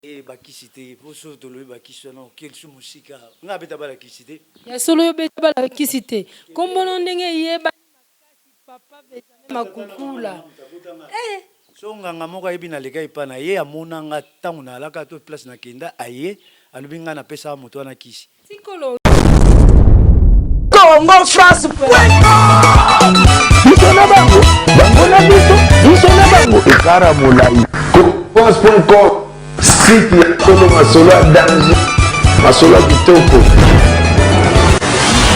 Et bakisité, pour surtout le bakisano, quel sous musika, n'a pas la kisité. Ya solo yo beta bala kisite. Kombono ndenge yeba papa Benjamin Makukula. So nganga moko ayebi na leka ipana ye amona nga ntango na alaka to place na kenda aye alobi nga napesa moto wana kisi. Sikolo Congo France Bisona bango bangona biso bisona bango ekara molai France.com site ya tolo masolo ya danger masolo ya kitoko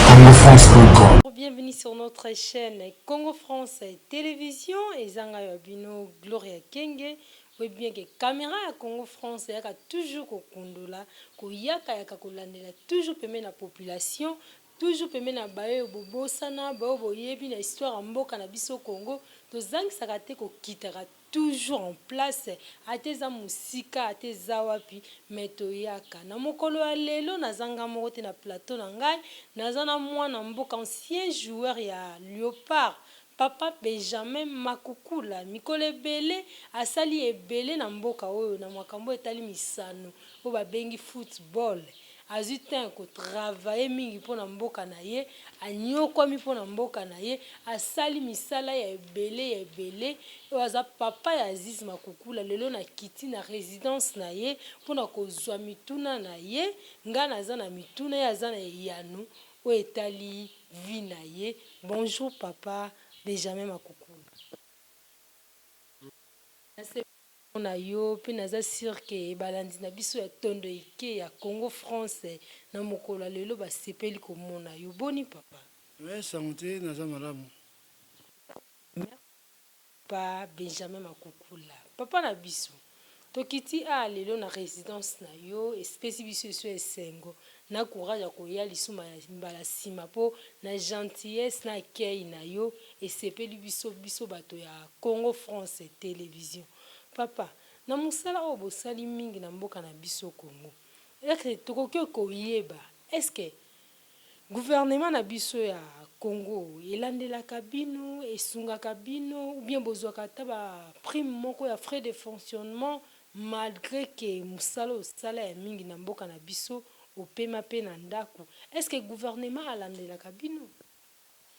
CongoFrance.com. Bienvenue sur notre chaîne Congo France Télévision et Zanga Yabino Gloria Kenge. Oui bien que caméra à Congo France yaka toujours ko kondola ko yaka yaka ko landela toujours permet la population toujours permet na bayo bobosana bayo boyebi na histoire mboka na biso Congo to zang sakate ko kitara toujours en place ateza musika ateza wapi meto yaka na mokolo ya lelo na zanga moko te na plateau na ngai nazana mwana mboka ancien joueur ya Léopard Papa Benjamin Makukula mikolo ebele asali ebele na mboka oyo na makambo etali misano po babengi football azwi temps kotravaille mingi mpo na mboka na ye anyokwami mpo na mboka na ye asali misala ya ebele oyo aza papa ya Aziz Makukula lelo na kiti na résidence na ye mpo na kozwa mituna na ye nga naza na mituna ye aza na eyano oyo etali vi na ye. Bonjour papa Benjamin Makukula. Na yo pe naza sûr que balandi na biso ya tondo eke ya Congo France na mokolo lelo basepeli komona yo boni papa. Ouais, santé naza malamu. Pa Benjamin Makukula. Papa na biso. Tokiti a lelo na résidence na yo espèce biso so esengo na courage ya koya lisuma ya mbala sima po na gentillesse na kei na yo esepeli biso bato ya Congo France Télévision. Papa, na musala o bosali mingi na mboka na biso Congo. Est-ce tokoki koyeba? Est-ce que gouvernement na biso ya Congo elandelaka bino esungaka bino ou bien bozwaka ta ba prime moko ya frais de fonctionnement malgré que musala osala ya mingi na mboka na biso opema pe na ndako? Est-ce que gouvernement alandelaka bino?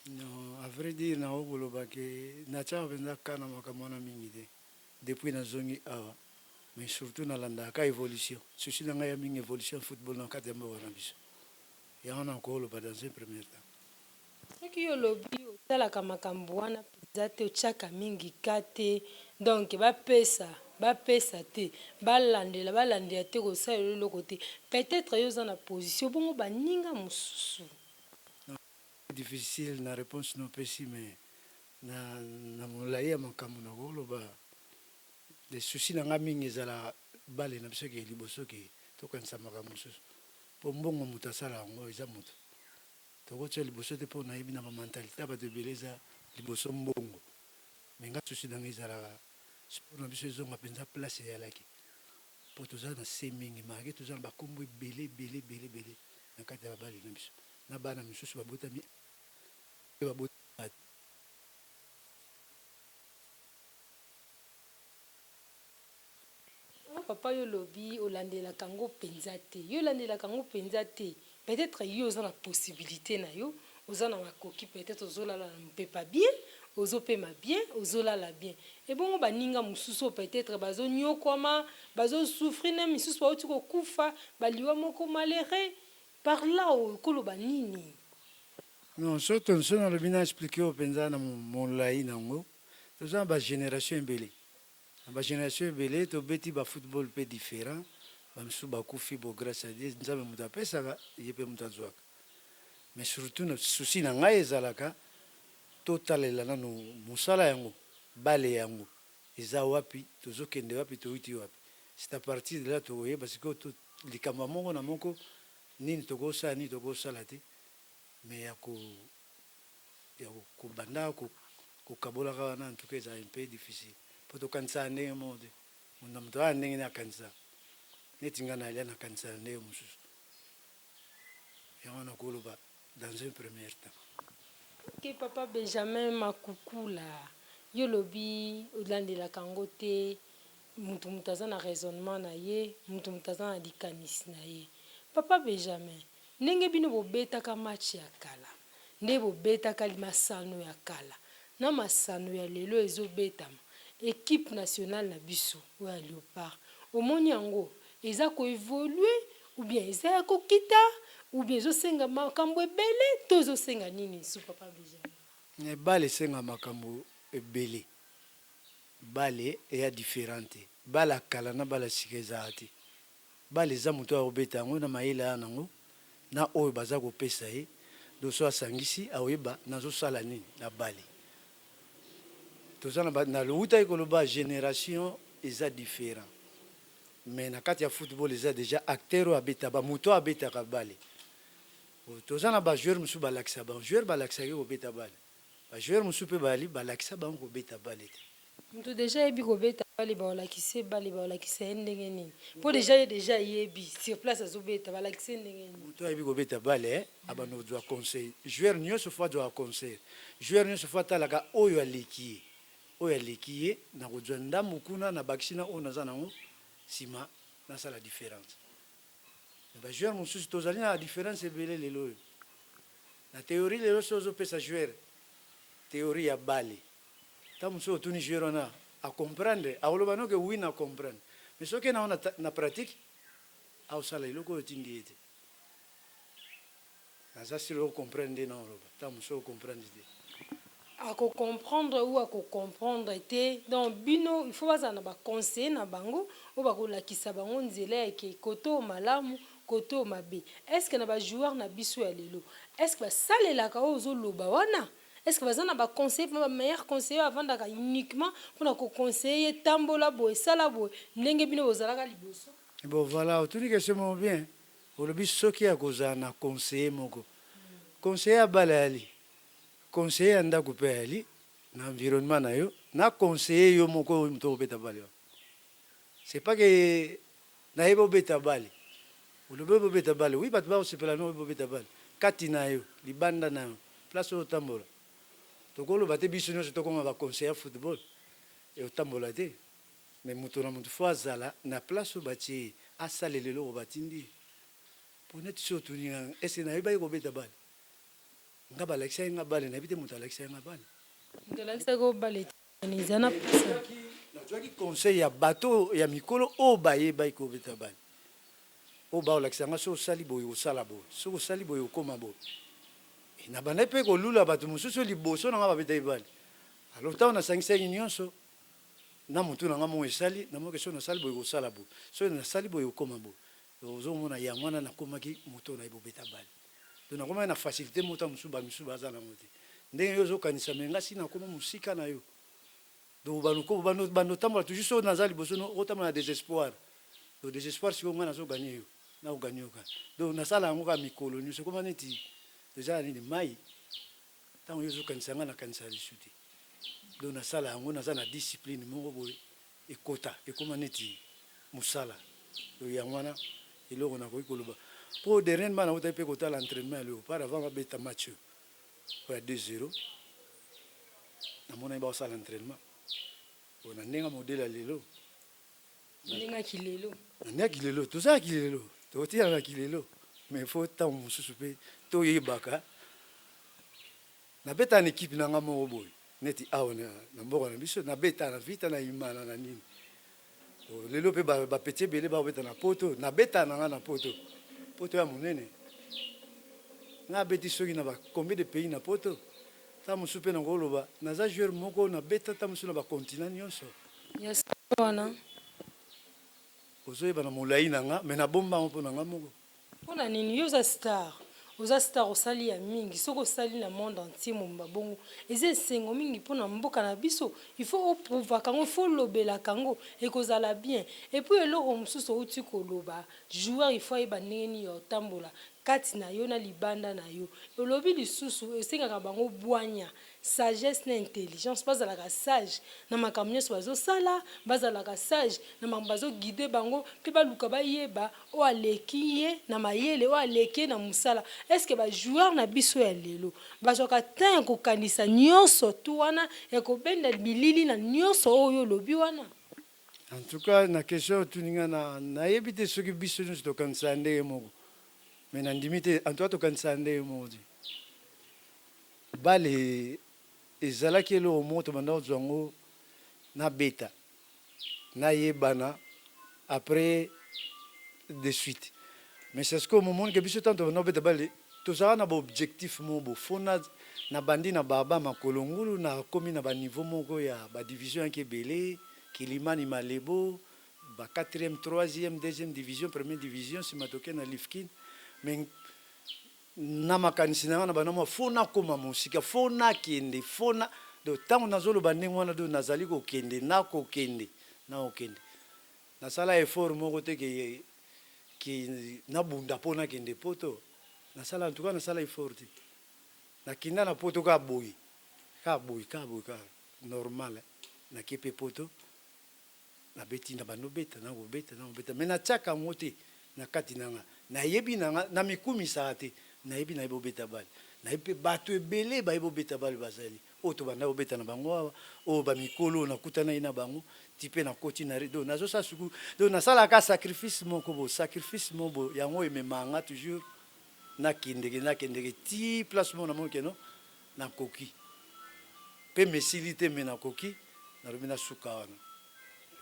Non, à vrai dire na okoloba ke na tsa venza kana makambo na mingi te. Depuis na zongi awa mais surtout na landaka évolution. Ceci na ngai ya mingi évolution football na kati ya mboka na biso. Ya on a okoloba dans un premier temps. Soki yo lobi osalaka makambo wana peza te otiaka mingi kate donc bapesa te balandela te kosala eloko te peut-être yo oza na position bongo baninga mosusu. Difficile na réponse no pesi mais na molai ya makambo na koloba des soucis na nga mingi ezala bale na biso ke liboso ke tokanisa makambo mosusu mpo mbongo moto asala yango eza moto tokotia liboso te mpo nayebi na bamentalité ya bato ebele eza liboso mbongo me nga susi na nga ezalaka sport na biso ezonga mpenza place eyalaki mpo toza na se mingi marke toza na bakombo ebele na kati ya babale na biso na bana misusu babotami Papa yo lobi olandelaka ngo penza te yo olandelaka ngo penza te peut-être yo oza na possibilité na yo oza na makoki peut-être ozolala na mpepa bien ozopema bien ozolala bien ebongo baninga mosusu peut-être bazonyokwama bazosouffrir na misusu bauti kokufa baliwa moko malheureux par là okoloba nini? non soto so nalobi na explike oyo mpenza na molai nango toza na bagénération ebele na bagénération ebele tobeti bafootball mpe différent bamisusu bakufi bo grâce à Dieu nzambe moto apesaka ye mpe moto azwaka mais surtout na susi na ngai ezalaka totalela nano mosala yango bale yango eza wapi tozokende wapi touti wapi c'est à partir de là tokoyeba sikoyo likambo moko na moko nini tokosala nini tokosala te mais ya kobanda kokabolaka wana en tout cas ezala un peu difficile mpo tokanisaka ndenge moko te moto aya ndenge ne akanisaka neti nga na alia nakanisaka ndenge mosusu yango na koloba dans un premier temps. Ok papa Benjamin Makukula yo lobi olandelaka ngo te mutu aza na raisonnement na ye mutu aza na likanisi na ye. Papa Benjamin, ndenge bino bobetaka match ya kala nde bobetaka masano ya kala na masano ya lelo ezobetama équipe nationale na biso oyo ya Léopard omoni yango eza koévolue ou bien eza ya kokita ou bien ezosenga makambo ebele to ezosenga nini su Papa Benjamin? Bale esenga makambo ebele, bale eya différente, bala kala na bala sika ezala te. Bale eza moto akobeta yango na mayele aya nango na oyo baza kopesa ye doso asangisi aoyeba nazosala nini na bale. Toza na louta ekoloba génération eza différent, mais na kati ya football eza déjà acteur oyo abeta ba moto abetaka bale. Toza na ba joueur mosusu balakisa ba joueur balakisaki kobeta bale, ba joueur mosusu mpe bali balakisa bango kobeta bale te. Mutu deja yebi kobeta bale baolakise bale baolakisa ye ndenge nini mpo deja yebi sur place azobeta balakise ndenge nini. Mutu ayebi kobeta bale abano ozwa conseil, joueur nyonso fo azwa conseil, joueur nyonso fo atalaka oyo aleki ye na kozwa ndambo kuna na bakisi na oyo naza nango nsima nasala différence. Ba joueur mosusu tozali na différence ebele lelo oyo na théorie lelo so ozopesa joueur théorie ya bale ta mosusu otuni joueur wana acomprendre akoloba noke wi na comprendre, mais soki nao na pratique aosala eloko oyo otindi ye te. Naza sili ocomprendre nde naoloba ta mosusu ocomprendre te ako comprendre ou ako comprendre te. Donc bino il faut bazala na baconseiller na bango oyo bakolakisa bango nzela yake koto malamu koto mabe. Est-ce que na bajoueur na biso ya lelo est-ce que basalelaka oyo ozoloba wana? Est-ce que baza na baconseiller mpe bameilleur conseiller avandaka uniquement mpona koconseiller tambola boye sala boye ndenge bino bozalaka liboso? Bon voilà, otuni question moko bien olobi soki akozala na conseiller moko conseiller ya bale ali conseiller ya ndako mpe ali na environnement na yo na conseiller yo moko oyo moto obeta bale wa. C'est pas que nayebi obeta bale olobi obeta bale wi bato bakosepela no oyebi obeta bale kati na yo libanda na yo place oyo otambola tokoloba te biso nyonso tokoma baconseiller ya football e otambola te, mais moto na moto fo azala na place oyo batie ye asalela eloko batindi ye mpo neti so otuninga ese nayebaki kobeta bale nga balakisa ye nga bale nayebi te moto alakisa ye nga bale. Moto alakisaki o bale te eza na pesa. Nazwaki conseil ya bato ya mikolo oyo bayebaki kobeta bale oyo baolakisa nga so osali boye osala boye soki osali boye okóma boye na banda mpe kolula bato mosusu liboso na nga babetaki bale. Alors ntango nasangisaki nyonso na motu na nga moko esali namoki so nasali boye kosala boye so nasali boye okóma boye ozomona yango wana nakomaki moto nayebi kobeta bale. Donc nakomaki na facilité mota mosusu bamisusu baza nango te ndenge yo ozokanisa me nga si nakoma mosika na yo. Donc banotambola toujours so naza liboso otambola na désespoir. Donc désespoir sikoyo nga nazoganye yo naoganye yo kaka. Donc nasala yango kaka mikolo nyonso ekoma neti eza nini mai ntango yo ozokanisa nga nakanisa lisu te. Donc nasala yango naza na discipline moko boye ekota ekoma neti mosala. Donc yango wana eloko nakoki koloba mpo dernièrement nautaki mpe kotala entraînement ya Léopard avant babeta match oyo ya 2-0 namonaki baosala entraînement na ndenge modele ya lelo ndengaki lelo nandengaki lelo tozalaki lelo tokotiyanaki lelo mais fo ntango mosusu mpe toyebaka nabeta na ekipe na nga moko boye neti awa na mboka na biso nabeta na vita na imana na nini lelo mpe bapeti ebele bakobeta na poto nabeta na nga na poto ya monene nga abeti soki na bacombien de pays na poto ta mosusu mpe nakoloba naza joueur moko nabeta ta mosusu na bacontinent nyonso wana ozoyeba na molai na nga me nabombango mpo na nga moko. Mpona nini yo oza star osali ya mingi soki osali na monde entier momba bongo eza esengo mingi mpona mboka na biso il faut oprouvaka yango il faut olobelaka yango ekozala bien epuis eloko mosusu outi koloba joueur il faut ayeba ndenge nini ya otambola kati na yo na libanda na yo olobi lisusu esengaka bango bwanya sagesse na intelligence bazalaka sage na makambo nyonso bazosala bazalaka sage na makambo bazoguide bango mpe baluka bayeba oyo aleki ye na mayele oyo aleki ye na mosala. Estce bajoueur na biso ya lelo bazwaka ntan ya kokanisa nyonso tu wana ya kobenda bilili na nyonso oyo olobi wana? En tout cas, na question tuninga na yebite soki biso nyonso tokanisa ndenge moko. Mais nandimi te en tout cas tokanisa ndenge moko te. Bale ezalaki eloko moko tobanda kozwa yango na beta na yebana après de suite. Mais c'est ce que au moment que biso tant tobanda beta bale tozala na ba objectif moko fona na bandi na baba makolongulu na komi na ba niveau moko ya ba division ya kebele Kilimani Malebo ba 4e 3e 2e division 1e division simatoke na Lifkin. Mais na makanisi na banamo fona koma musika fona kende fona do tango nazolo bandenge wana do nazali ko kende na ko kende na okende na sala effort moko te ki na bunda pona kende poto na sala en tout cas na sala effort te na kinda na poto ka boy ka normal na kepe poto na beti na bano beta na beta mais na tsaka ngote na kati nanga na yebi nanga na mikumi saate na yebi na yebo beta bal na yebi bato ebele ba yebo beta bal bazali oto banda obeta na bango o ba mikolo na kutana ina bango tipe na koti na rido nazo sa suku do na sala ka sacrifice mobo yango ememanga toujours na kendeke ti placement na monke no na koki pe mesilite me na koki na robina suka wana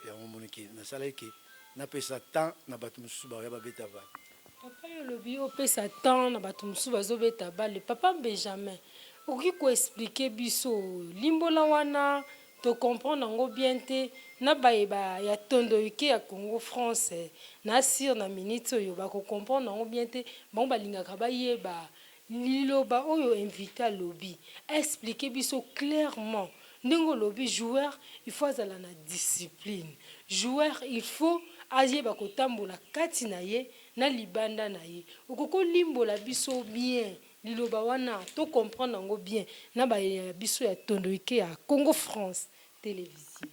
yango moniki na sala eke na pesa temps na bato mususu ba ya beta bal. Papa yolobi opesa temps na bato mususu bazobeta bal. Papa Benjamin oki ko expliquer biso limbola wana to comprendre ngo bien te na bayeba ya tondo ike ya Congo France na sir na minute oyo ba ko comprendre ngo bien te bon balingaka bayeba liloba oyo invité lobby expliquer biso clairement ndingo lobby joueur il faut azala na discipline joueur il faut ayeba kotambola kati na ye na libanda na ye okoko limbola biso bien liloba wana to comprendre ngo bien na ba biso ya tondo ike ya Congo France télévision.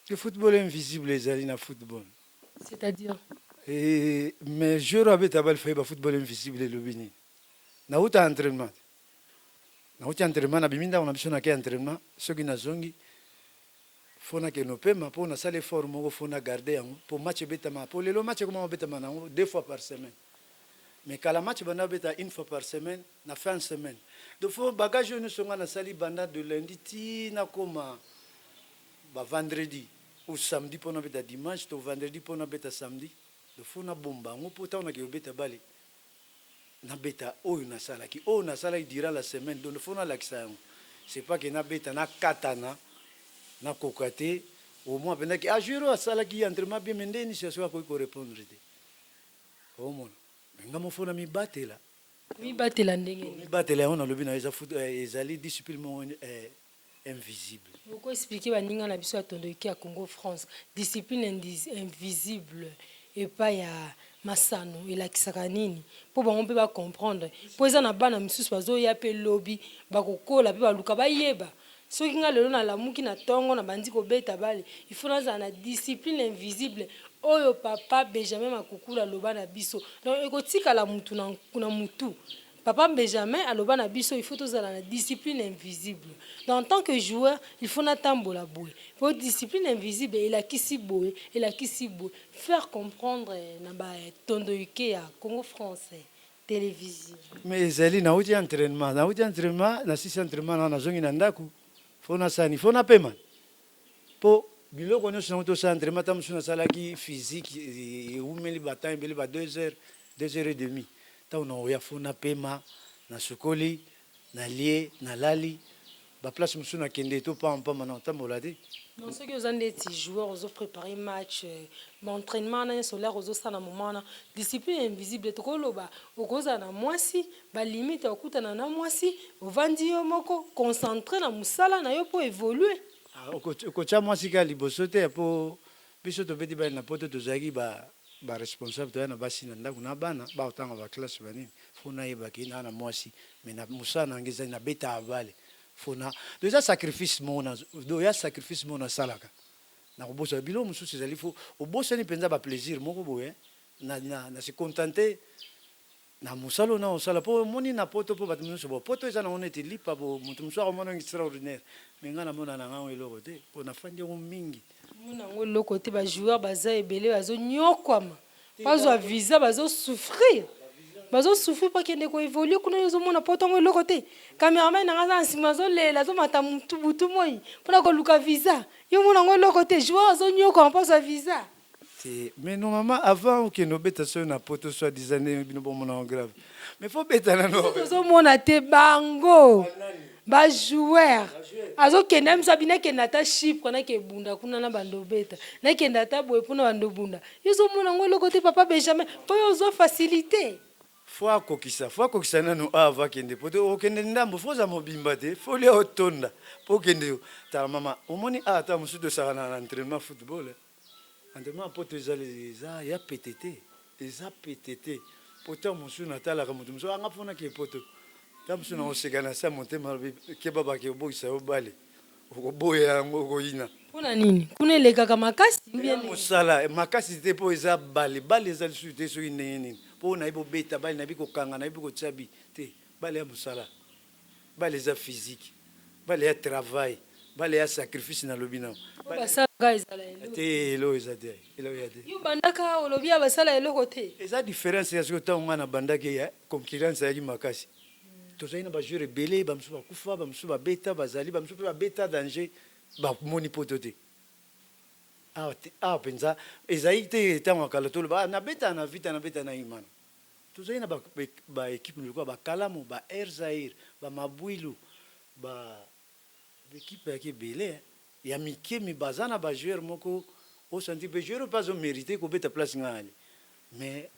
Le football invisible ezali na football. C'est-à-dire mais je rabais tabal fait ba football invisible lobini. Na uta entraînement. Na uta entraînement na biminda on a biso na ke entraînement soki na zongi fona ke no pema po na sale fort moko fona garder yango pour match betama pour le match comment betama na 2 fois par semaine. Mais quand la match banda beta une fois par semaine na fin de semaine. Donc faut bagage nous songa na sali banda de lundi ti na koma ba vendredi ou samedi pour na beta dimanche to vendredi pour na beta samedi. Donc faut na bomba ngo pota on a ke beta bali. Na beta oyo na sala ki o na sala dira la semaine donc faut na lakisa yango. C'est pas que na beta na katana na kokate au moins pendant que ajuro sala ki entraînement bien mendeni c'est soit ko répondre te. Au moins ngamo fona mi batela ndenge mi batela on a lobi na ezali discipline invisible. Pourquoi expliquer baninga na biso atondo ki ya Congo France discipline invisible et pas ya masano elakisaka nini po bango mpe ba comprendre po eza na bana misusu bazoya pe lobby bakokola pe baluka bayeba soki nga lelo na lamuki na tongo na bandi kobeta bale il faut naza na discipline invisible oyo papa Benjamin Makukula aloba na biso donc ekotikala mutu na mutu papa Benjamin aloba na biso il faut tozala na discipline invisible donc en tant que joueur il faut natambola boye pour discipline invisible elakisi boye faire comprendre na ba tondo ike ya Congo France télévision. Mais ezali na uti entraînement na sisi entraînement na zongi na ndaku fona sani fona pema po biloko nyonso nango tosala entraînement ta mosusu nasalaki physique eumeli batan ebele ba 2 heures et demie ntango na oya fona pema na sokoli na lie na lali baplace mosusu nakende to pampama na otambola te. Non, ce que vous avez dit, joueurs, vous préparez match, entraînement, solaire, vous avez un moment, discipline invisible, tout le monde, vous avez un mois si, limite, vous avez un mois si, vous vendez un moko, concentré dans musala, na yo pour évoluer. Kocha moi si kali bosote po biso to beti ba na poto to zaki ba responsable to na basi na ndaku na bana ba otanga ba classe bani fona yeba ki na mwasi mais na musana ngeza na beta avale fona déjà sacrifice mona do ya sacrifice mona salaka na kobosa bilo mususu ezali fo obosa ni penza ba plaisir moko boye na se contenter na musalo na osala po moni na poto po batu mususu bo poto eza na onete lipa bo mutu mususu mona extraordinaire mais ngana mona na ngao eloko te po na fandi o mingi Mon le côté ba joueur baza ebele bazo nyokwama. Bazwa visa bazo souffrir. Bazo souffrir pas kende ko évoluer kuna yozo mona potongo le côté. Cameraman na ngasa nsima zo lela zo mata butu moi. Pona ko luka visa. Yo mona ngo le côté joueur bazo nyokwama pas visa. Mais normalement, avant que nous bêtions na poto soit des années, nous bon grave. Mais faut bêter na no. Zo mona te bango. Ba joueur. Azo kenda msabina kenda ta ship kona ke bunda kuna na bando beta. Na kenda ta boy pona bando bunda. Yozo mona ngo le côté papa Benjamin. Po yozo facilité. Faut akokisa nanu ava kende poto okende ndambo faut za mobimba te faut le otonda po kende ta mama omoni ata musuto saka na entraînement football. Entraînement poto ezali ya PTT eza PTT poto musu natalaka mutu musu anga pona ke poto ta musu na osekana sa motema ke baba ke boisa obale okoboya yango koyina pona nini kuna elekaka makasi bien mosala makasi te po eza bale ezali su te soki ndenge nini po na ibo beta bale na biko kanga na ibo tsabi te bale ya mosala bale eza physique bale ya travail bale ya sacrifice na lobina basala ezala te elo eza te elo ya te yo bandaka olobi basala eloko te eza différence ya soki ntango nga na bandaki ya concurrence yaki makasi tozali na bajoueur ebele bamosusu bakufa bamosusu babeta bazali bamosusu mpe babeta danger bamoni poto te awa mpenza ezali te ntango ya kala toloba nabeta na vita nabeta na imana tozali na baekipe lokola bakalamu baer zair bamabwilu baekipe yaki ebele ya mikemi baza na bajoueur moko osanti mpe joueur mpe azomérite kobeta place nga ali mais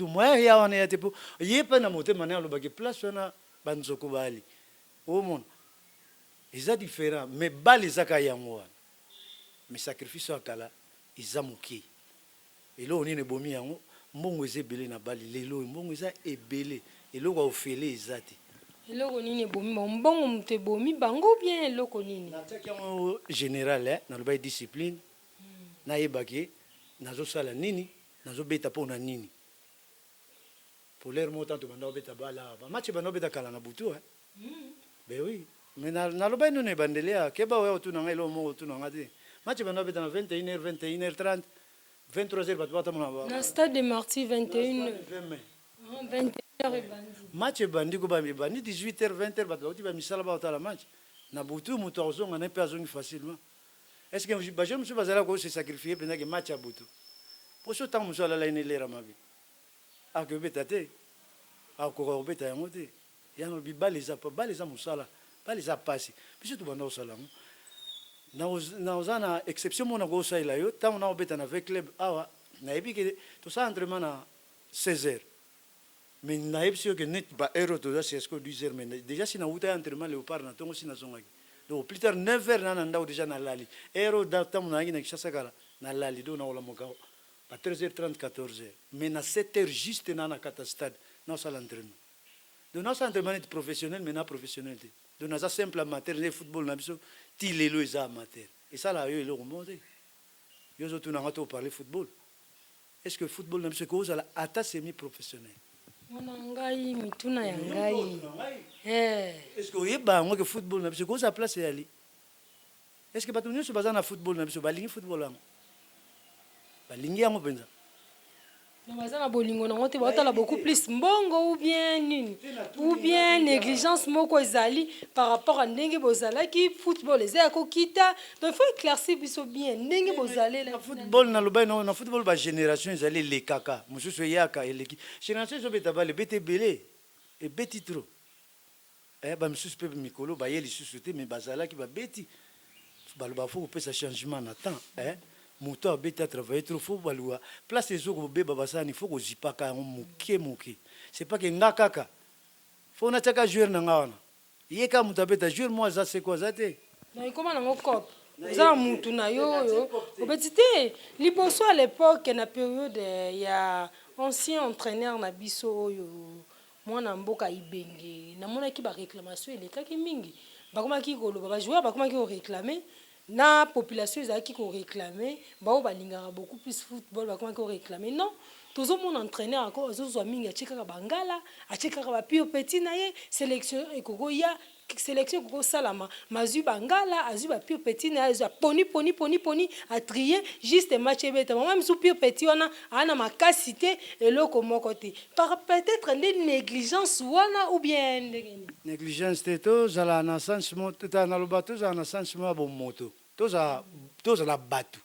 moyen ya wana ya te mpo ye mpe na motema na ye alobaki place wana banzoko bali omona eza différent mais bale ezaka yango wana mais sacrifice ya kala eza moke eloko nini ebomi yango mbongo eza ebele na bale lelo mbongo eza ebele eloko ya ofele eza te eloko nini ebomi mbongo moto ebomi bango bien eloko nini natiaki yango général nalobaki discipline nayebaki nazosala nini nazobeta mpo na nini polaire mo tanto banda obeta bala bamatch banda obeta kala na butu ben oui mais nalobaki nini ebandeli ya keba oya otuna ngai eloko moko otuna nga te match banda obeta na 21h 21h30 23h bato batamona na stade de Marty 21h 21h ebandi match ebandi ko ebandi 18h 20h bato bauti bamisala baotala match na butu moto azonga na mpe azongi facilement est ce que bajeune mosusu bazala kose sacrifie mpenzaki match ya butu poso ntango mosusu alala ine elera mabe akobeta te akoka kobeta yango te yango bale eza mosala bale eza pasi biso tobanda kosala yango naoza na exception mona kosalela yo ntango naobeta na ve club awa nayebi ke tosala entraînement na 16h mais nayebi si yo ke net baheure toza sesco 10h mais déjà si nauta ya entraînement léopard na ntongo si nazongaki donc plus tard 9h na ndako déjà nalali heure ntango nayaki na kishasa kala nalali donc naolamoka à 13h30, 14h. Mais à 7h, juste dans la stade, nous sommes l'entraînement. Donc nous sommes entraînement professionnel, mais non professionnel. Donc nous sommes simple amateur, le football, nous sommes les amateur. Et ça, là, ils ont monté. Ils ont tout parler football. Est-ce que le football, nous sommes à semi-professionnel? Monangai, mituna yangai. Est-ce que le football, nous sommes à place aller? Est-ce que nous sommes à football, nous sommes à football? Balingi yango penza na bazana bolingo nango te baotala beaucoup plus mbongo ou bien nini ou bien négligence moko ezali par rapport à ndenge bozalaki football eza kokita donc il faut éclaircir biso bien ndenge bozale na football na lobai na football ba génération ezali le kaka mususu yaka eleki génération zo beta bale bete belé et beti trop ba mususu pe mikolo ba yeli susu te mais bazalaki ba beti baloba faut pesa changement na temps moto abeti travailler trop faut balua place les autres beba basani faut ko zipaka yango moke c'est pas que nga kaka faut na taka joueur na ngawana yeka moto abeta joueur moi za c'est quoi ça te na ikoma nango cop za mutu na yo obeti te liboso à l'époque na période ya ancien entraîneur na biso oyo mwana mboka ibenge na mona ki ba réclamation elekaki mingi bakomaki koloba ba joueur bakomaki ko réclamer na population ezalaki ko réclamer bao balingaka beaucoup plus football bakomaki ko réclamer non tozo mon entraîneur ako azozwa mingi achekaka bangala achekaka ba pio petit na ye sélection ekoko ya sélection koko salama mazui bangala azui ba pire petit na azui poni a trier juste match ebeta même sous pire petit wana ana makasité eloko moko te par peut-être une négligence wana ou bien négligence te tozala na sentiment na loba tozala na sentiment ya bomoto tozala bato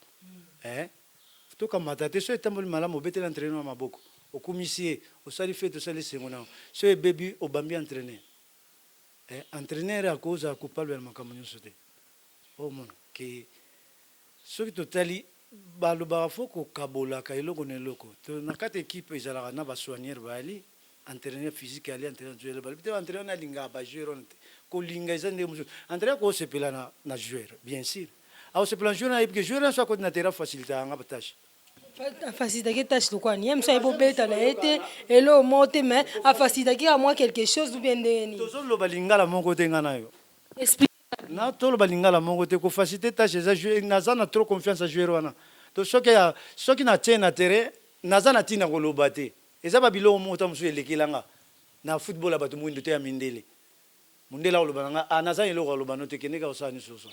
tokamata te so etamboli malamu obeteli entraîneur ya maboko okumisi ye osali fete osali esengo nango so ebebi obambi entraîneur entraîneur akozala coupable ya makambo nyonso te omona ke soki totali balobaka fo kokabolaka eloko na eloko na kati équipe ezalaka na basoignere bayali entraîneur physique ali entraîneur joueur bali te entraîneur alingaka bajoueur wana te kolinga eza ndenge mosusu entraîneur koosepela na joueur bien sûr aosepela na joueur na yebi ke joueur nyonso akoti na terrain facilitaka batashe afacilitaki tâche lokwani ye mosu ayebobeta na ye te elo mo te mais afacilitaki à moi quelque chose ou bien ndenge nini tozoloba lingala moko te nga na yo na toloba lingala moko te kofacilite tâche eza naza na trop confiance ya joueur wana to soki natie na terrain naza na ntina koloba te eza babiloko moko ta mosusu elekelanga na football ya bato moyindo te ya mindele mondele akoloba nanga naza eloko aloba no te kendeka kosala nyonso osa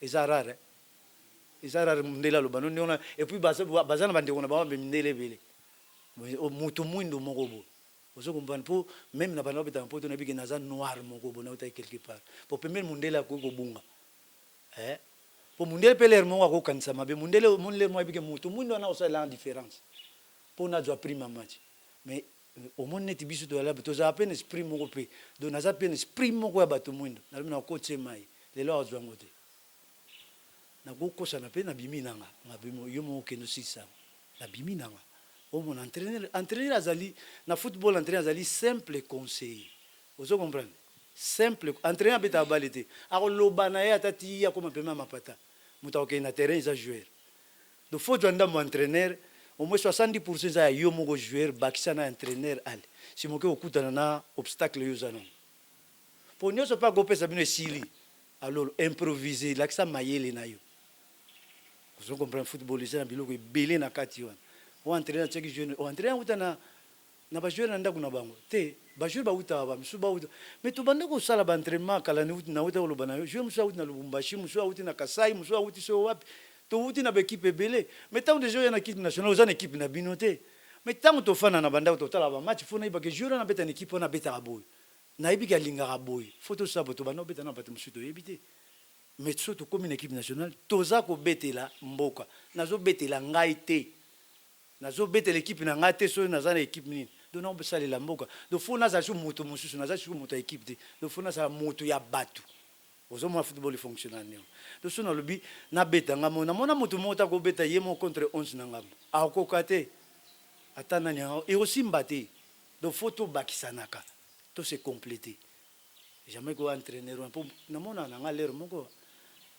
eza rare eza rare mondele aloba no ndenge et puis baza na bandeko na bango mpe mindele ebele moto mwindo moko boye ozo comprendre mpo même na bana babetaka mpo to nayebi ke naza noir moko boye nautaki quelque part po pembeni mondele akoki kobunga po mondele mpe lere moko akokanisa mabe mondele moko ayebi ke moto mwindo wana osalelanga différence mpo nazwa prime ya match mais omoni neti biso tozala pene esprit moko mpe donc naza pene esprit moko ya bato mwindo nalobi nakotie mai lelo azwango te nakokosana mpe nabimi nanga yo moko okende osisanga nabimi nanga omona entraîneur azali na football entraîneur azali simple conseiller ozo comprendre simple entraîneur abetaka bale te akoloba na ye ata ti akoma pema mapata moto akokende na terrain eza joueur donc faut zwa ndambo entraîneur au moins 70% eza ya yo moko joueur bakisa na entraîneur ale si moke okutana na obstacle yo oza nango mpo nyonso mpe akopesa bino esili alors improvise lakisa mayele na yo ozo comprendre football eza na biloko ebele na kati wana o entraîneur atiaki jeune o entraîneur auta na bajoueur na ndako na bango te bajoueur bautaka bamisu bauta mais tobanda kosala baentraînement kala nauta koloba na yo joueur mosusu auti na lubumbashi mosusu auti na kasai mosusu auti so wapi touti na baekipe ebele mais ntango deja oya na équipe nationale oza na équipe na bino te mais ntango tofanda na bandako totala bamatch fo nayebaka joueur wana abeta na équipe wana abetaka boye nayebi ke alingaka boye fo tosala bo tobanda kobeta na bato mosusu toyebi te mais so tokómi na équipe nationale toza kobetela mboka nazobetela ngai te nazobetela équipe na ngai te so naza na équipe nini donc nakosalela mboka donc fo nazala so moto mosusu naza siko moto ya équipe te donc fo nazala moto ya bato ozomona football efonctionne ndenge donc so nalobi nabeta ngambo namona moto moko takobeta ye moko contre 11 na ngambo akoka te ata nani ekosimba te donc fo tobakisanaka to se compléter jamais ko entraîneur mpo namona nanga lere moko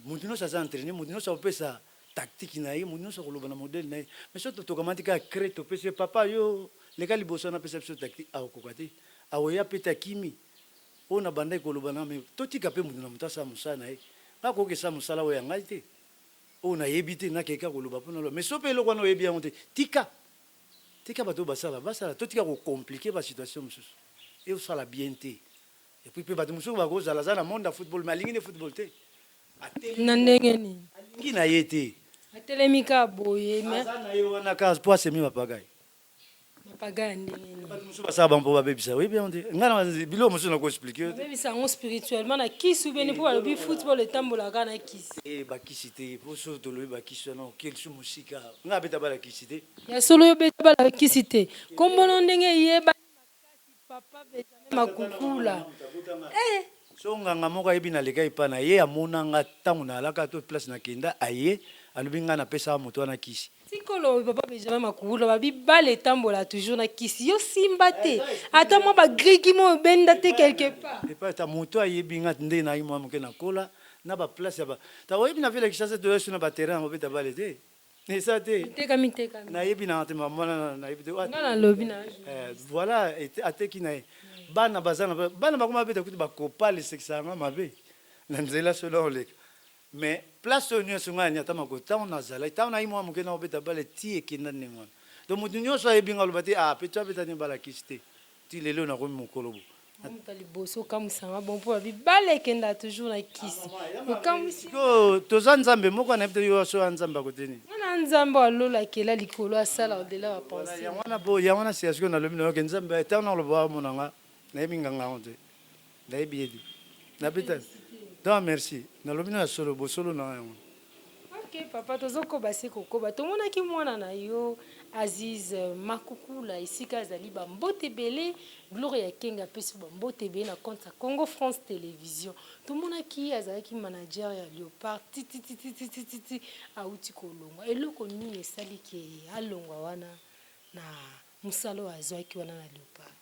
moto nyonso aza entraîner moto nyonso akopesa tactique na ye moto nyonso akoloba na modele na ye mais so tokamati kaka cré topesi papa yo leka liboso anapesa biso tactique akokoka te aoya mpe takimi oyo na bandaki koloba na me totika mpe moto na moto asala mosala na ye nakokesa mosala oyo ya ngai te oyo nayebi te nakeka koloba mpo naloba mais so mpe eloko wana oyebi yango te tika bato basala totika kocomplike basituation mosusu e osala bien te epuis mpe bato mosusu bakozala aza na monde ya football mais alingi ne football te na ndenge nini alingi na ye te atelemi ka boye aza na ye wana ka po asemi bapagai mapagaya ndenge nini bato mosusu basala bampo babebisa oyebi yango te ngai na biloko mosusu nakoexplike yo te babebisa yango spirituellement na kisi ubeni mpo balobi football etambolaka na kisi bakisi te mpo so tolobi bakisi wana okelisi mosika ngai abeta bala kisi te ya solo yo beta bala kisi te kombono ndenge yeba papa Benjamin Makukula so nganga moko ayebi naleka epa na ye amonanga ntango nalaka to place nakenda aye alobi ngai napesaka moto wana kisi sikolo papa Benjamin Makukula babi bale etambola toujours na kisi yo simba te ata mwa bagriki mo obenda te quelque part epa ata moto ayebi nga nde nayi mwa moke nakola na baplace ya ta oyebi na vile kishasa toyesu na baterrain mobeta bale te esa te tekami nayebi nanga te mamona nayebi te nga nalobi na voilà ateki na ye bana bakoma babeta kuti bakopalesekisanga mabe na nzela so naoleka mais place oyo nyonso ngai aniata mako ntango nazala ntango nayi mwa moke na obeta bale ti ekenda ndenge wana donc moto nyonso ayebi nga aloba te pe to abeta ni balakisi te ti lelo nakomi mokolo bo moto liboso okamusanga bon mpo bibala ekenda toujours na kisi okamusi toza nzambe moko na yebi te yo so ya nzambe akoteni wana nzambe alolakela likolo asala odela bapense yango wana sia sikoyo nalobi na yoke nzambe etango na loba amonanga nayebi nganga yango te nayebi ye te nayebi te donc merci nalobi na ya solo bosolo na yango. Ok papa tozokoba se kokoba tomonaki mwana na yo Aziz Makukula esika azali bambote ebele Gloria Kenga apesi bambote ebele na compte ya Congo France Télévision tomonaki azalaki manager ya Léopard titititititi auti kolongwa eloko nini esaliki alongwa wana na mosala oyo azwaki wana na Léopard.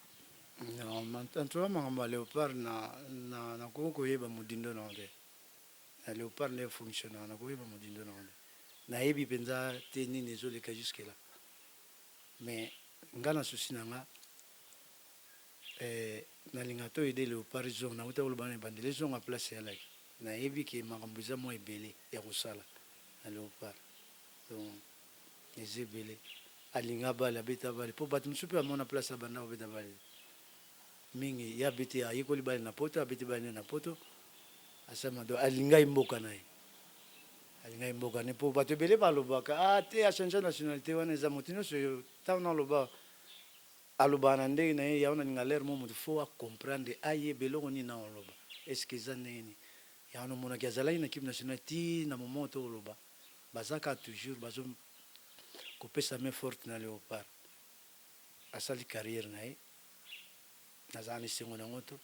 Antoa makambo ya Léopard nakoki koyeba modindo na te na Léopard nde fonctionnaire nakoyeba modindo na te nayebi mpenza te nini ezoleka jusque là mais nga na susi na nga nalinga to ede Léopard zong nakuta koloba na ebandeli zonga place eyalaki nayebi ke makambo eza mwa ebele ya kosala na Léopard donc eza ebele alinga bale abeta bale mpo bato mosusu mpe amona place abanda kobeta bale mingi ye abeti ayekoli bale na poto abeti bale na poto asama do alingai mboka na ye alingai mboka ne mpo bato ebele balobaka te achange nationalité wana eza moto nyonso ntango na alobaka na ndenge na ye yango nalinga lere mo moto fo acomprendre ayeba eloko nini na oloba estce eza ndenge nini yango namonaki azalaki na équipe nationale ti na moment to oloba bazaka toujours bazo kopesa main forte na Léopard asali carrière na ye nazala na esengo nango to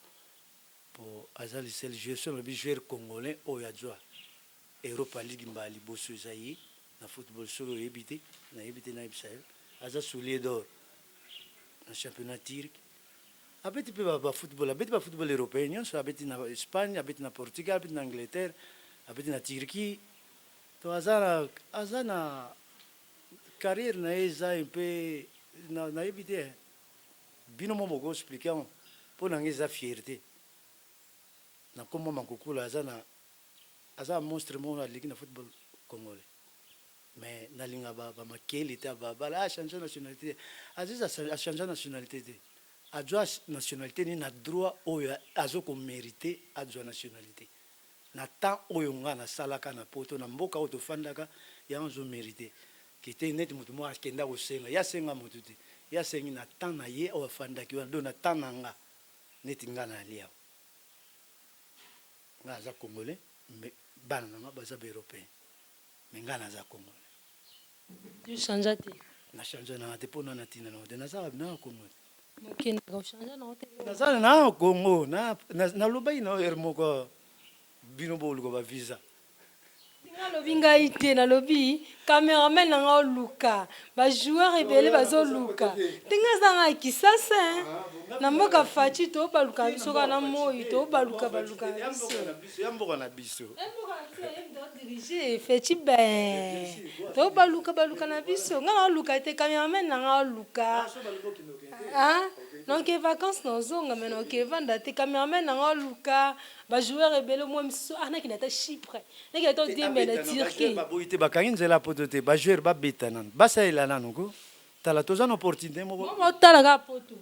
mpo aza lisel joueur so lobi joueur congolais oyo azwa Europa League mbala liboso eza ye na football soki oyebi te nayebi te nayebisa yo aza soulier d'or na championnat turc abeti mpe bafootball abeti bafootball européen nyonso abeti na Espagne abeti na Portugal abeti na Angleterre abeti na Turquie to aza na carrière na ye eza mpe nayebi te bino mo boko explike yango mpo na ngai eza fierté na kombo Makukula aza monstre moko aleki na football congolais mais nalinga bamakeli te babala achange nationalité Aziz achange nationalité te azwa nationalité nini na droit oyo azokomérite azwa nationalité na temps oyo nga nasalaka na poto na mboka oyo tofandaka yango azomérite kete neti moto moko akenda kosenga ye asenga moto te ye asengi na temps na ye oyo afandaki wana do na temps na nga neti nga na ali awa nga aza congolais mais bana na nga baza baeuropéen mais nga naza congolais yo changea te na change na nga te mpo na natina nango te naza congo mokendaka ochangea nango te naza na congo nalobaki na ere moko bino boluka bavisa nalobi ngai te nalobi cameraman na nga oluka bajoueur ebele bazoluka ndenge aza ngai kisasa na mboka faci tobaluka biso kaka na moi tobaluka baluka na biso ya mboka na biso dirige feti ben tobaluka baluka na biso nga naoluka te cameraman na nga oluka noke vacances nozonga me noke evanda te cameraman na nga oluka bajoueur ebele mwa miso nakina ta Chypre nakina ta odembe na Turquie baboyi te bakangi nzela poto te bajoueur babeta nanu basalela nanu ko tala toza na opportunité moko otala kaka poto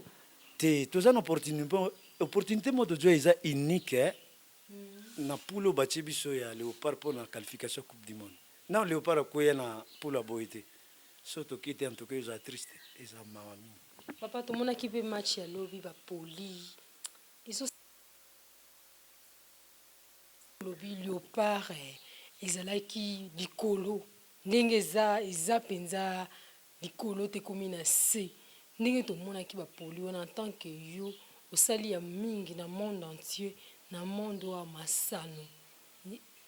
te toza na opportunité moko tozwa eza unique na poule oyo batie biso ya Léopard mpo na qualification coupe du monde na Léopard akwea na poule aboyi te so toki te antuka ezala triste eza mawa mingi papa tomonaki mpe match ya lobi bapoli lobi Léopard ezalaki likolo ndenge eza mpenza likolo te komi na se ndenge tomonaki bapoli wana en tant que yo osali ya mingi na monde entier na monde oyo masano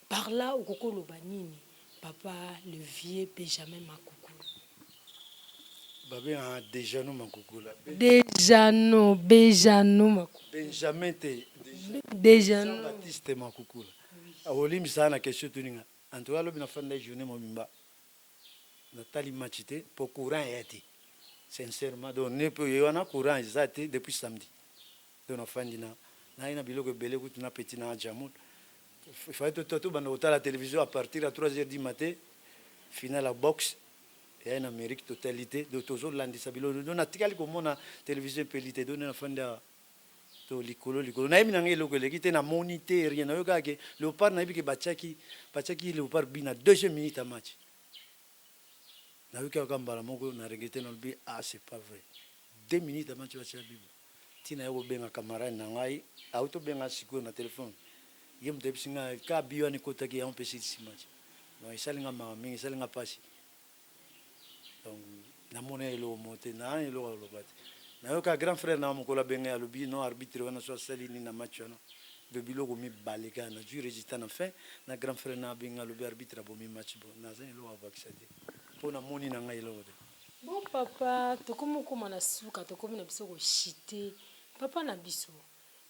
par là okokoloba nini papa le vieux Benjamin Makukula babengaka Dejano Makukula Benjamin te Dejano Baptiste Makukula olimbisa na question toninga antoka alobi nafanda journée mobimba natali match te mpo courant eya te sincèrement donc nepe oye wana courant eza te depuis samedi donc nafandi naye na biloko ebele kutu na peti na jamul ifai tobanda kotala télévision à partir ya 3h du matin finale ya boxe eya na Amérique totalité donc tozolandisa biloko donc natikali komona télévision epeli te donc nafandi to likolo na yebi nange eloko eleki te na moni te rien nayoka ke Léopard nayebi ke batiaki Léopard bina deuxième minute à match nayoki kaka mbala moko na regete na lobi c'est pas vrai 2 minutes à match batia bibo tina yo kobenga camarade na ngai auto benga sikoyo na téléphone ye moto yebisi ngai ka bio wana ekotaki yango mpe silisi match donc esalinga makambo mingi esalinga mpasi donc namona eloko mo te na eloko aloba te nayoka grand frère na mokolo abenga alobi non arbitre wana so asali nini na match wana be biloko mibale kaka na jui résultat na fin na grand frère na abenga alobi arbitre abomi match bo naza eloko abakisa te mpo namoni na ngai eloko te. Bon papa tokomi okóma na suka tokomi na biso koshite papa na biso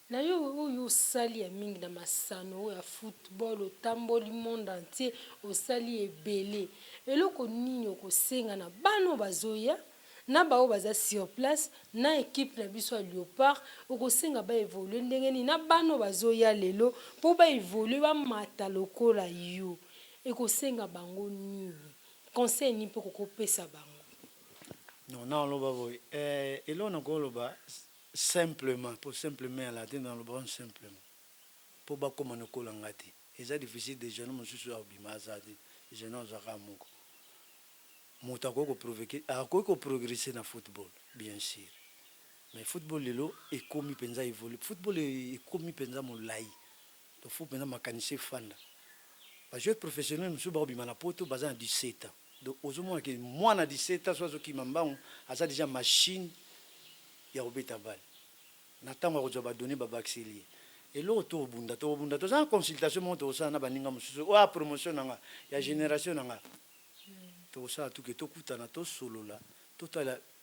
na yo oyo osali ya mingi na masano oyo ya football otamboli monde entier osali ebele eloko nini okosenga na bano bazoya na bao baza sur place na équipe na biso ya Léopard okosenga baévolue ndenge nini na bano bazoya lelo mpo baévolue bamata lokola yo ekosenga bango nini conseil nini mpo kokopesa bango. Non, non, loba boy. Et là, on a loba simplement, pour simplement la tête dans le bon simplement. Pour pas comme on a colangati. Et c'est difficile de jeunes, monsieur sur Abimazadi, les jeunes ont zara moko. Moutako ko provoquer, a quoi ko progresser dans football, bien sûr. Mais football lelo est commis penza évolue. Football est commis penza mon lai. Donc faut penza mécanicien fanda. Parce que professionnel, monsieur Babimana poto bazan 17 ans. Donc, aujourd'hui, moi, à 17 ans, qui m'a a déjà machine, il y a un bétabal. Nathan va donner un accéléré. Et l'autre, tu as une consultation, tu as une promotion, il y a une génération. Tu as tout que solo là.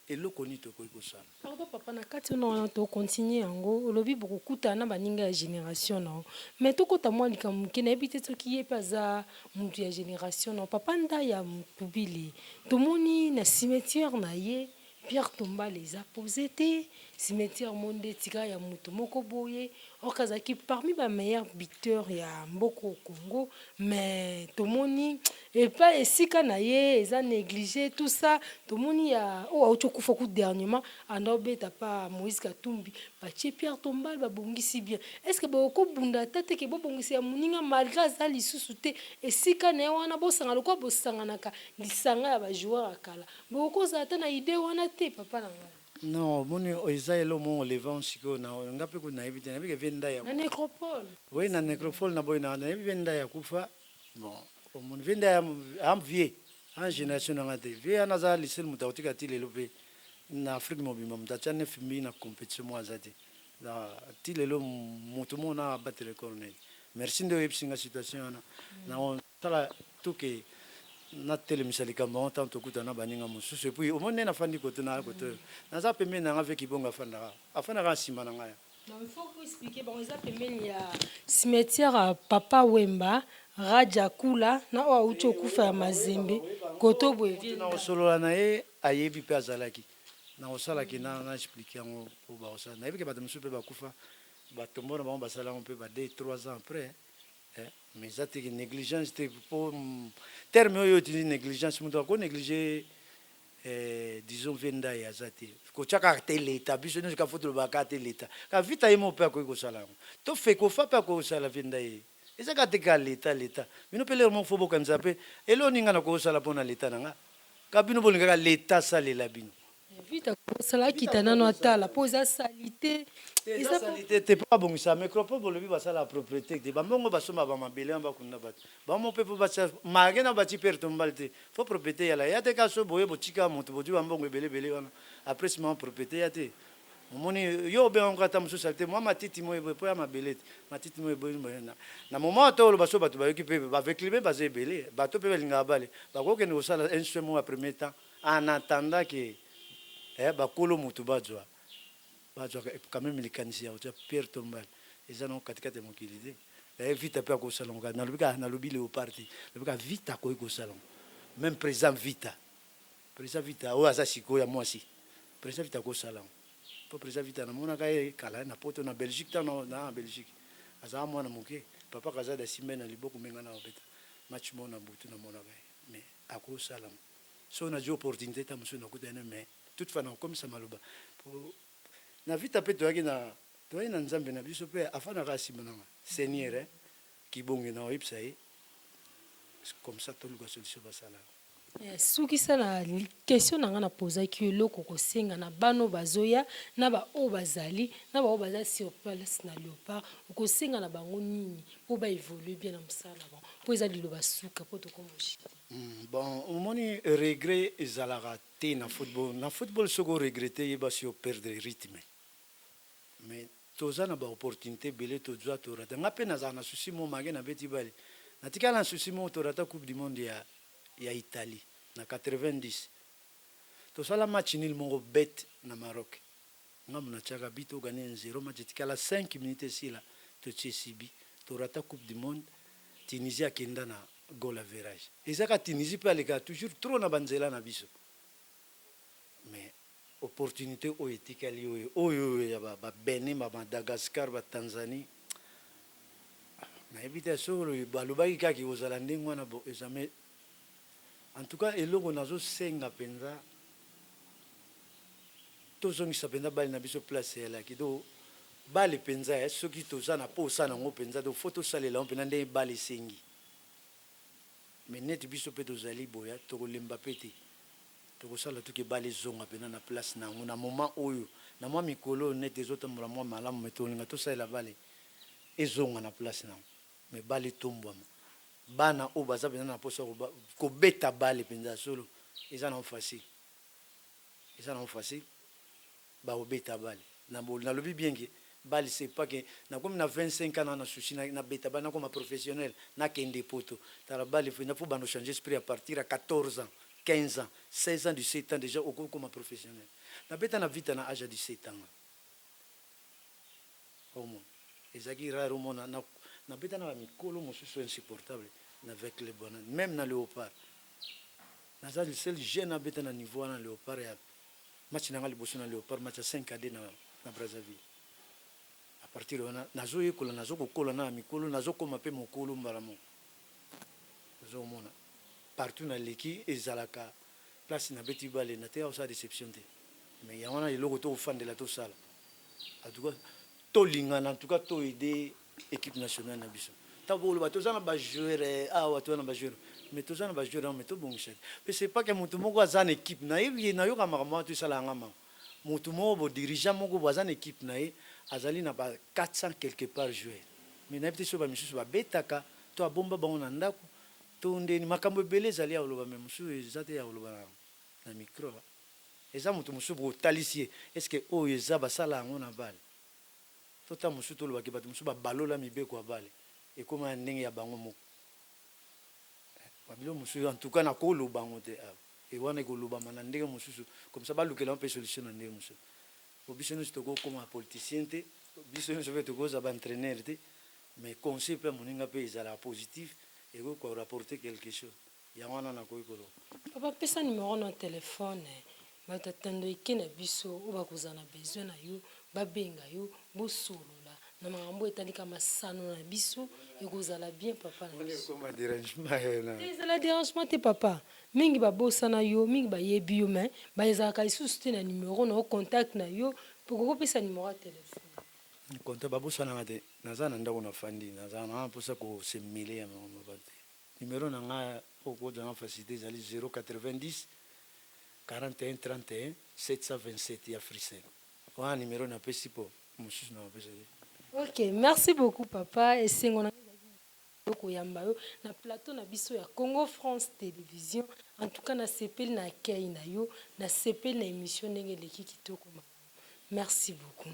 Et l'autre, tu as ça. Pardon, papa, na kati on to continuer yango, lobi beaucoup kuta na baninga ya génération na. Mais to kota moi likamuke na ebite to kiye paza muntu ya génération na. Papa nda ya mutubili. To moni na cimetière na ye, Pierre Tomba les a posé te. Cimetière monde tika ya mutu moko boye. Okazaki parmi ba meilleurs buteurs ya mboko au Congo, mais to moni et pas esika na ye, eza négligé tout ça. To moni ya o auto kufa ku dernièrement andobeta pa Moïse Katumbi, ba Pierre Tomba ba bongisi bien. Est-ce que ba ko bunda tete ke bo bongisi ya muninga malgré za lisusu te esika na wana bo sanga lokwa bo sanga naka lisanga ya ba joueur akala. Bo ko za ta na idée wana te papa na nga. Non, mon Isaïe, mon levant, siko, na ngape ko na éviter, na éviter venda ya. Na nécropole. Oui, na nécropole na boy na venda ya kufa. Bon, mon venda ya am vie, en génération na ngate. Vie ana za lycée mutautika ti lelo pe na Afrique mobima mutacha ne fimbi na compétition mo azati. Na ti lelo mutu mo na battre le corner. Merci de epsinga situation na. Na on tala tuke na tele misali kamba on tant okuta na baninga mususu puis au monde na fandi kote na kote na za pembe na avec kibonga afana ka sima na ngaya. Non, il faut vous expliquer bon ça pembe ya cimetière à Papa Wemba Raja Kula na o uti okufa ya Mazembe koto boye na solo na ye ayebi pe azalaki na osala ki na expliquer ngo po ba osala na yebi ke bato mususu pe bakufa batombo na bango basala ngo pe ba 2-3 ans après. Mais ça c'est une négligence pour terme oyo utiliser négligence mutu ko négliger disons venda ya zati ko chaka te l'état biso ne ka foto ba ka te l'état ka vita yemo pe ko sala to fe ko fa pe ko sala venda ye eza ka te ka l'état bino pe le mo fo boka nzape elo ninga na ko sala pona l'état nanga ka bino bolinga ka l'état sale la bino vita ko sala kitana no atala po za salité. Eza salité te pas bon ça microphone bolobi basala la propriété de bambongo basoma ba mabele amba kunna bat ba mo pe po basa magena bati per tombalte fo propriété ya la ya te ka so boye botika moto bodu bambongo belebele wana après ce moment propriété ya te moni yo be on kata musu salte moi matiti mo po ya mabele matiti mo boye na moment to lo baso batu ba yoki pe ba avec libe basé belé bato pe linga bale ba ko ke no sala un seul mois premier temps en attendant que ba kolo mutu bajwa quand même les canisiers tu as Pierre Tombal ils ont katikate mokilide et vite après au salon na lobi Léopard le gars vite à quoi au salon même présent vita o asa siko ya moi si présent vite au salon pour présent vite na mona kai kala na poto na Belgique na Belgique asa moi na moke papa kaza da semaine na liboko menga na obeta match mona butu na mona kai mais à quoi salon so na jo opportunité ta musu na kutana mais toute fois comme ça maloba na vite après toi qui na toi na nzambe na biso pe afana ka simananga seigneur qui bonge na oyipsa ye comme ça tout le solution basala soki sana question na nga na pozaki eloko kosenga na bano bazoya na ba o bazali na ba o bazali sur place na Léopard kosenga na bango nini po ba évoluer bien na msala bon po ezali lo basuka po to komoshi bon omoni regret ezalaka te na football soko regretter yeba si o perdre rythme mais toza na ba opportunité belé tozwa torata nga pe nazana susi mo mange na beti bale natika na susi mo torata coupe du monde ya Italie na 90 tosala match nil mongo bet na Maroc nga mona chaka bito gagner 0 match tikala 5 minutes sila to chesibi torata coupe du monde Tunisie akenda na goal average ezaka Tunisie pe aleka toujours trop na banzela na biso mais opportunité o etikali oyo ya ba Benin ba Madagascar ba Tanzanie na ebita solo balobaki kaki ozala ndenge na bo examen en tout cas eloko nazo senga penza tozongisa penza bali na biso place ya la kido bali penza ya soki tozana po sana ngo penza do photo salela on pena ndenge bali sengi mais net biso pe tozali boya tokolemba pete tokosala tuke bali zonga pena na place na ngo na moment oyo na mwa mikolo net ezotambola mwa malamu metolinga tosalela bali ezonga na place na mais bali tombwama bana o baza pena na posa ko beta bali penza solo eza na facile ba obeta bali na lobi bien que bali c'est pas que na comme na 25 ans na souci na beta bana comme professionnel na kende poto tala bali fina pour bano changer esprit à partir à 14 ans 15 ans 16 ans 17 ans déjà au comme professionnel na beta na vita na âge de 17 ans au monde ezaki rare au monde na beta na mikolo mosusu insupportable avec les bonnes même na Léopard na ça le seul jeune beta na niveau na Léopard ya match na ngali bosso na Léopard match 5 AD na Brazzaville à partir de nazo yekola nazo kokola na mikolo nazo koma pe mokolo mbalamo nazo mona partout na leki ezalaka place na beti bale na te sa déception te mais ya wana eloko to ofandela to sala en tout cas to lingana en tout cas to aider équipe nationale na biso tabolo ba tozana ba joueur awa tozana ba joueur mais tozana ba joueur mais to bongisa mais c'est pas que mutu moko azana équipe na ye na yo kamaka to sala ngama mutu moko bo dirigeant moko bo azana équipe na ye azali na ba 400 quelque part joueur mais na petit so ba misusu ba betaka to abomba bango na ndako to ndeni makambo belé zali ya oloba même musu ezate ya oloba na micro eza mutu musu bo talisie est-ce que o eza ba sala ngo na bale tota musu to loba ke batu musu ba balola mibeko ya bale et comme un ndenge ya bango moko babilo musu en tout cas na ko loba ngo te et wana ko loba mana ndenge musu comme ça ba lukela pe solution na ndenge musu biso nous toko comme politicien te biso nous veut toko za ba entraîneur te mais conseil pe moninga pe ezala positif et ko rapporter quelque chose ya wana na ko ikolo papa pesa numéro na téléphone batatando ikena biso o bakozana besoin na yo babenga yo bosolola na makambo etandika masano na biso ekozala bien papa na biso comme dérangement na ezala dérangement te papa mingi babosana yo mingi bayebi yo mais baezalaka lisusu te na numéro na o contact na yo poko kopesa numéro ya téléphone konta babosana ngate naza na ndako na fandi naza na posa ko se mêler ya mabate numéro na nga okoza na facilité ezali 090 41 31 727 ya Frisel wana numéro na pesi po mosusu na pesa. Ok, merci beaucoup papa et c'est on a koyamba yo na plateau na biso ya Congo France Télévision en tout cas na sepel na kei na yo na sepel na émission ndenge leki kitoko. Merci beaucoup.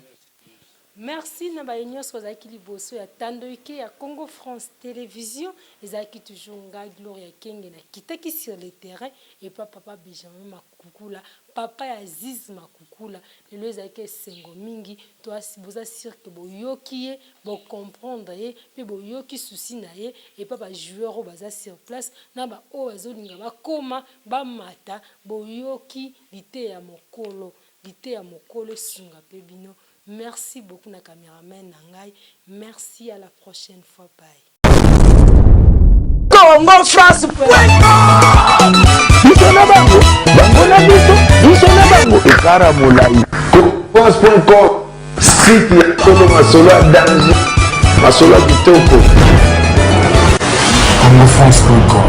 Merci na ba nyonso zaki liboso ya tandoike ya Congo France Télévision ezaki toujours nga Gloria Kenge na kitaki sur le terrain et papa Benjamin Makukula papa ya Aziz Makukula lelo ezaki sengo mingi to boza sûr que boyoki ye bo comprendre ye pe boyoki souci na ye et papa joueur o baza sur place na ba o bazolinga bakoma ba mata boyoki lité ya mokolo sunga pe bino. Merci beaucoup na caméraman Nangai. Merci à la prochaine fois. Bye. Congo France. Bango na biso, biso na bango. Ekara mulai. France.com. site ya solo masolo ya danger masolo ya kitoko. CongoFrance.com